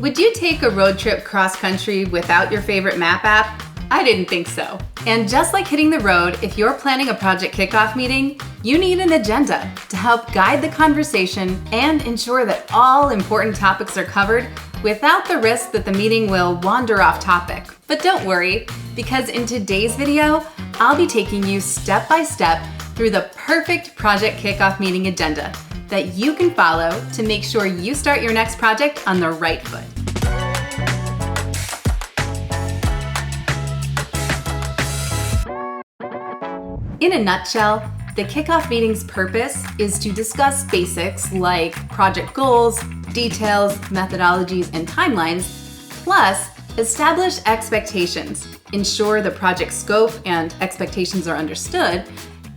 Would you take a road trip cross-country without your favorite map app? I didn't think so. And just like hitting the road, if you're planning a project kickoff meeting, you need an agenda to help guide the conversation and ensure that all important topics are covered without the risk that the meeting will wander off topic. But don't worry, because in today's video, I'll be taking you step by step through the perfect project kickoff meeting agenda that you can follow to make sure you start your next project on the right foot. In a nutshell, the kickoff meeting's purpose is to discuss basics like project goals, details, methodologies, and timelines, plus establish expectations, ensure the project scope and expectations are understood,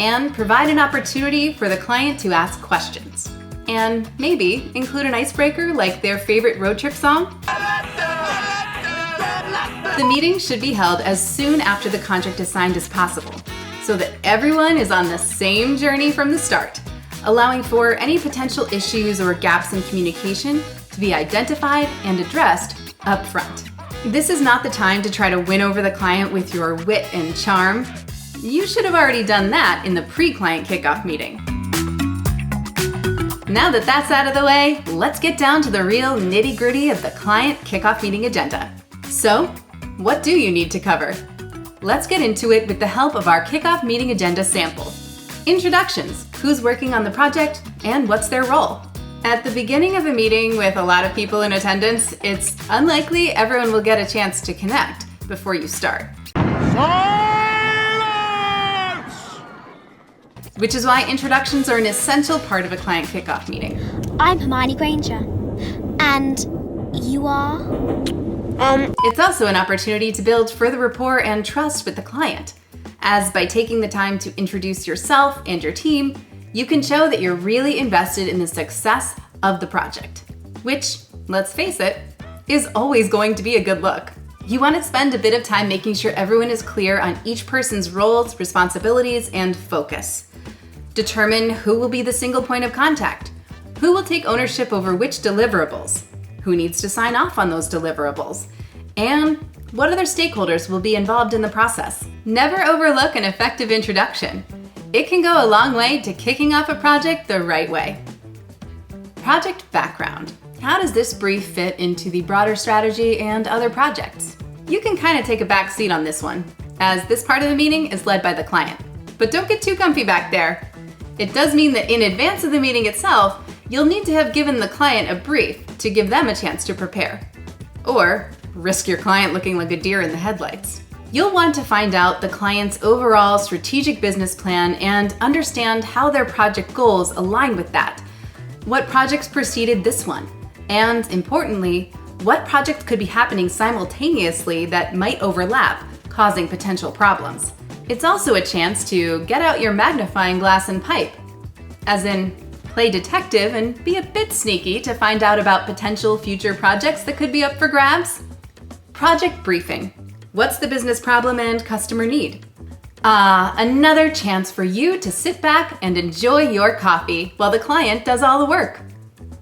and provide an opportunity for the client to ask questions. And maybe include an icebreaker like their favorite road trip song. The meeting should be held as soon after the contract is signed as possible, so that everyone is on the same journey from the start, allowing for any potential issues or gaps in communication to be identified and addressed up front. This is not the time to try to win over the client with your wit and charm. You should have already done that in the pre-client kickoff meeting. Now that that's out of the way, let's get down to the real nitty-gritty of the client kickoff meeting agenda. So, what do you need to cover? Let's get into it with the help of our kickoff meeting agenda sample. Introductions: who's working on the project and what's their role? At the beginning of a meeting with a lot of people in attendance, it's unlikely everyone will get a chance to connect before you start. Which is why introductions are an essential part of a client kickoff meeting. I'm Hermione Granger. And you are? It's also an opportunity to build further rapport and trust with the client, as by taking the time to introduce yourself and your team, you can show that you're really invested in the success of the project, which, let's face it, is always going to be a good look. You want to spend a bit of time making sure everyone is clear on each person's roles, responsibilities, and focus. Determine who will be the single point of contact, who will take ownership over which deliverables, who needs to sign off on those deliverables, and what other stakeholders will be involved in the process. Never overlook an effective introduction. It can go a long way to kicking off a project the right way. Project background. How does this brief fit into the broader strategy and other projects? You can kind of take a back seat on this one, as this part of the meeting is led by the client. But don't get too comfy back there. It does mean that in advance of the meeting itself, you'll need to have given the client a brief to give them a chance to prepare. Or risk your client looking like a deer in the headlights. You'll want to find out the client's overall strategic business plan and understand how their project goals align with that. What projects preceded this one? And importantly, what projects could be happening simultaneously that might overlap, causing potential problems? It's also a chance to get out your magnifying glass and pipe, as in play detective and be a bit sneaky to find out about potential future projects that could be up for grabs. Project briefing. What's the business problem and customer need? Another chance for you to sit back and enjoy your coffee while the client does all the work.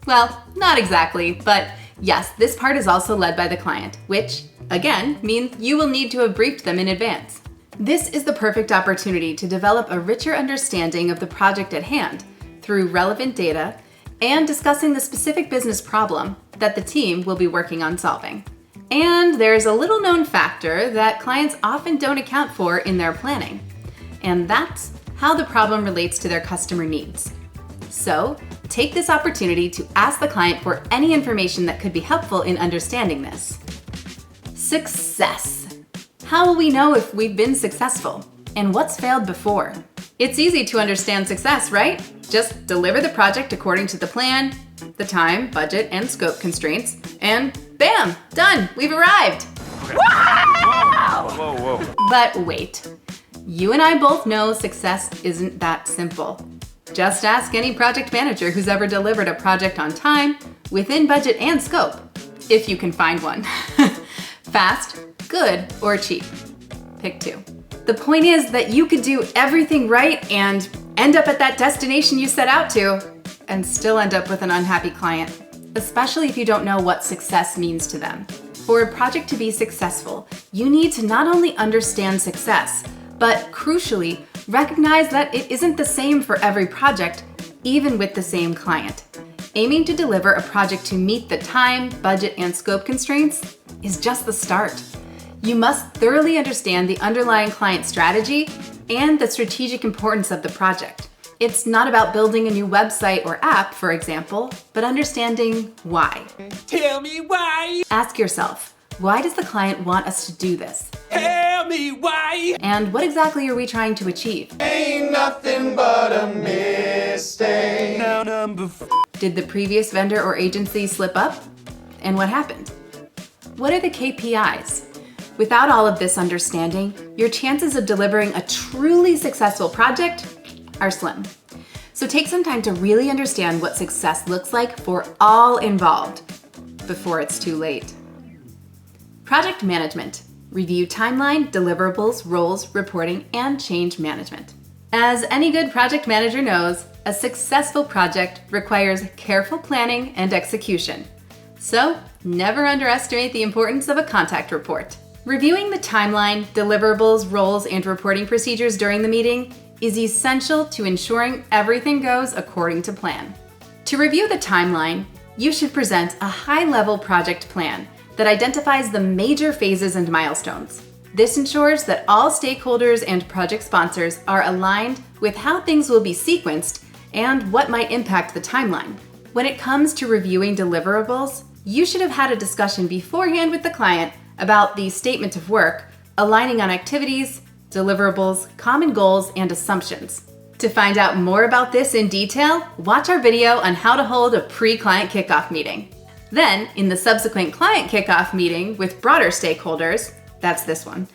Well, not exactly, but yes, this part is also led by the client, which, again, means you will need to have briefed them in advance. This is the perfect opportunity to develop a richer understanding of the project at hand through relevant data and discussing the specific business problem that the team will be working on solving. And there's a little known factor that clients often don't account for in their planning, and that's how the problem relates to their customer needs. So, take this opportunity to ask the client for any information that could be helpful in understanding this. Success. How will we know if we've been successful? And what's failed before? It's easy to understand success, right? Just deliver the project according to the plan, the time, budget, and scope constraints, and bam, done, we've arrived. Wow! Whoa. But wait, you and I both know success isn't that simple. Just ask any project manager who's ever delivered a project on time, within budget and scope, if you can find one. Fast, good, or cheap. Pick two. The point is that you could do everything right and end up at that destination you set out to, and still end up with an unhappy client. especially if you don't know what success means to them. For a project to be successful, you need to not only understand success, but crucially, recognize that it isn't the same for every project, even with the same client. Aiming to deliver a project to meet the time, budget, and scope constraints is just the start. You must thoroughly understand the underlying client strategy and the strategic importance of the project. It's not about building a new website or app, for example, but understanding why. Tell me why. Ask yourself, why does the client want us to do this? Tell me why. And what exactly are we trying to achieve? Ain't nothing but a mistake. Now number 4. Did the previous vendor or agency slip up? And what happened? What are the KPIs? Without all of this understanding, your chances of delivering a truly successful project are slim. So take some time to really understand what success looks like for all involved before it's too late. Project management. Review timeline, deliverables, roles, reporting, and change management. As any good project manager knows, a successful project requires careful planning and execution. So never underestimate the importance of a contact report. Reviewing the timeline, deliverables, roles, and reporting procedures during the meeting is essential to ensuring everything goes according to plan. To review the timeline, you should present a high-level project plan that identifies the major phases and milestones. This ensures that all stakeholders and project sponsors are aligned with how things will be sequenced and what might impact the timeline. When it comes to reviewing deliverables, you should have had a discussion beforehand with the client about the statement of work, aligning on activities, deliverables, common goals, and assumptions. To find out more about this in detail, watch our video on how to hold a pre-client kickoff meeting. Then, in the subsequent client kickoff meeting with broader stakeholders, that's this one,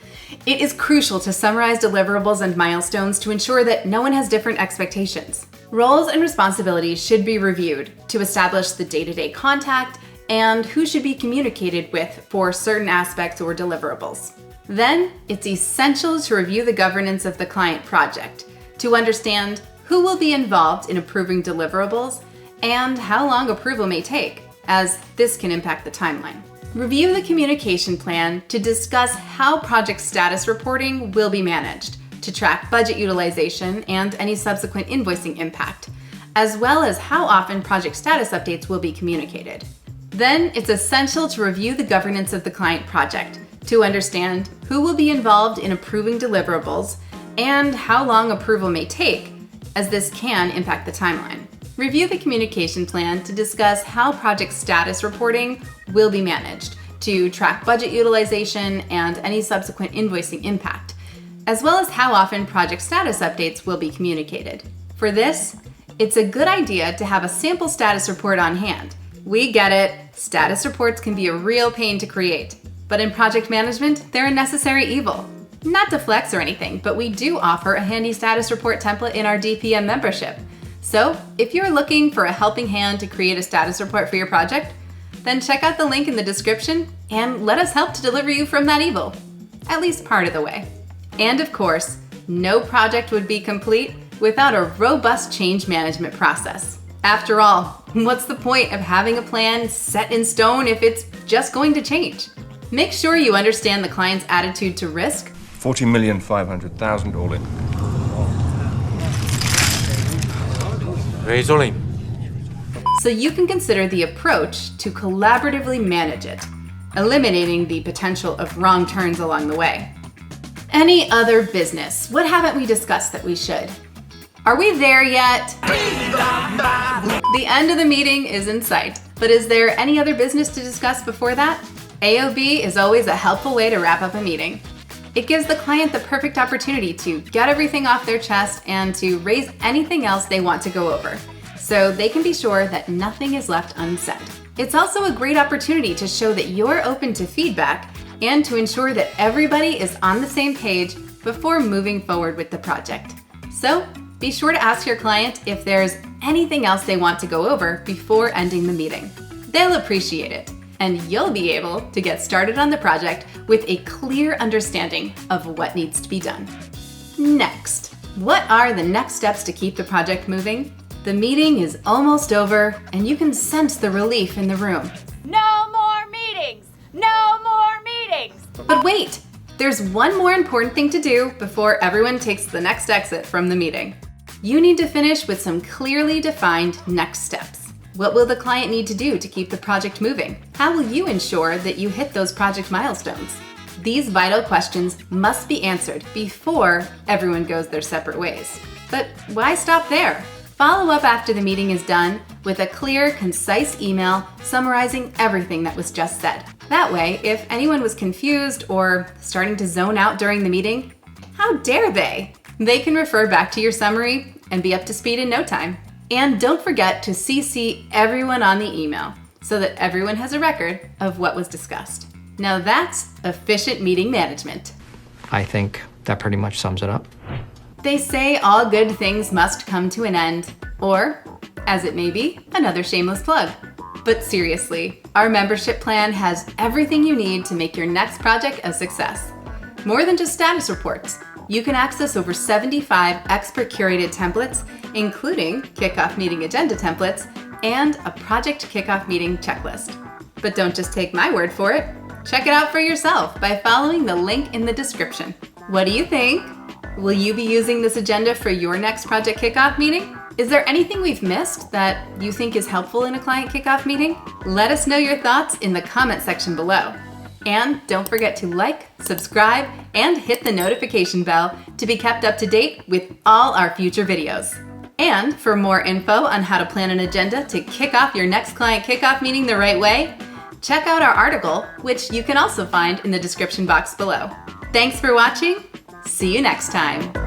it is crucial to summarize deliverables and milestones to ensure that no one has different expectations. Roles and responsibilities should be reviewed to establish the day-to-day contact and who should be communicated with for certain aspects or deliverables. Then, it's essential to review the governance of the client project to understand who will be involved in approving deliverables and how long approval may take, as this can impact the timeline. Review the communication plan to discuss how project status reporting will be managed to track budget utilization and any subsequent invoicing impact, as well as how often project status updates will be communicated. Then, it's essential to review the governance of the client project to understand who will be involved in approving deliverables and how long approval may take, as this can impact the timeline. Review the communication plan to discuss how project status reporting will be managed to track budget utilization and any subsequent invoicing impact, as well as how often project status updates will be communicated. For this, it's a good idea to have a sample status report on hand. We get it, status reports can be a real pain to create, but in project management, they're a necessary evil. Not to flex or anything, but we do offer a handy status report template in our DPM membership. So if you're looking for a helping hand to create a status report for your project, then check out the link in the description and let us help to deliver you from that evil, at least part of the way. And of course, no project would be complete without a robust change management process. After all, what's the point of having a plan set in stone if it's just going to change? Make sure you understand the client's attitude to risk. 40,500,000 all in. Raise all in. So you can consider the approach to collaboratively manage it, eliminating the potential of wrong turns along the way. Any other business? What haven't we discussed that we should? Are we there yet? The end of the meeting is in sight, but is there any other business to discuss before that? AOB is always a helpful way to wrap up a meeting. It gives the client the perfect opportunity to get everything off their chest and to raise anything else they want to go over, so they can be sure that nothing is left unsaid. It's also a great opportunity to show that you're open to feedback and to ensure that everybody is on the same page before moving forward with the project. So be sure to ask your client if there's anything else they want to go over before ending the meeting. They'll appreciate it, and you'll be able to get started on the project with a clear understanding of what needs to be done. Next, what are the next steps to keep the project moving? The meeting is almost over, and you can sense the relief in the room. No more meetings! No more meetings! But wait! There's one more important thing to do before everyone takes the next exit from the meeting. You need to finish with some clearly defined next steps. What will the client need to do to keep the project moving? How will you ensure that you hit those project milestones? These vital questions must be answered before everyone goes their separate ways. But why stop there? Follow up after the meeting is done with a clear, concise email summarizing everything that was just said. That way, if anyone was confused or starting to zone out during the meeting, how dare they? They can refer back to your summary and be up to speed in no time. And don't forget to CC everyone on the email so that everyone has a record of what was discussed. Now that's efficient meeting management. I think that pretty much sums it up. They say all good things must come to an end, or, as it may be, another shameless plug. But seriously, our membership plan has everything you need to make your next project a success. More than just status reports, you can access over 75 expert curated templates, including kickoff meeting agenda templates and a project kickoff meeting checklist. But don't just take my word for it. Check it out for yourself by following the link in the description. What do you think? Will you be using this agenda for your next project kickoff meeting? Is there anything we've missed that you think is helpful in a client kickoff meeting? Let us know your thoughts in the comment section below. And don't forget to like, subscribe, and hit the notification bell to be kept up to date with all our future videos. And for more info on how to plan an agenda to kick off your next client kickoff meeting the right way, check out our article, which you can also find in the description box below. Thanks for watching. See you next time.